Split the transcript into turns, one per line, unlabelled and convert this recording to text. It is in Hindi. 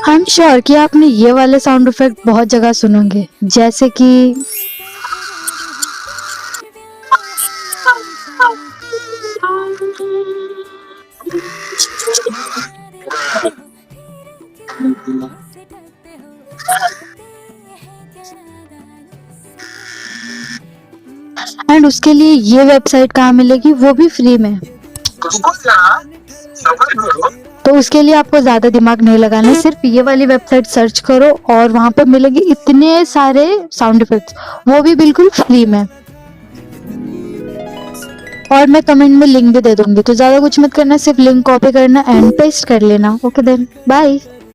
आई एम श्योर कि आपने ये वाले साउंड इफेक्ट बहुत जगह सुनोगे, जैसे कि एंड उसके लिए ये वेबसाइट कहाँ मिलेगी, वो भी फ्री में। तो उसके लिए आपको ज्यादा दिमाग नहीं लगाना है, सिर्फ ये वाली वेबसाइट सर्च करो और वहां पर मिलेंगे इतने सारे साउंड इफेक्ट्स, वो भी बिल्कुल फ्री में। और मैं कमेंट में लिंक भी दे दूंगी, तो ज्यादा कुछ मत करना, सिर्फ लिंक कॉपी करना एंड पेस्ट कर लेना। Okay then, bye.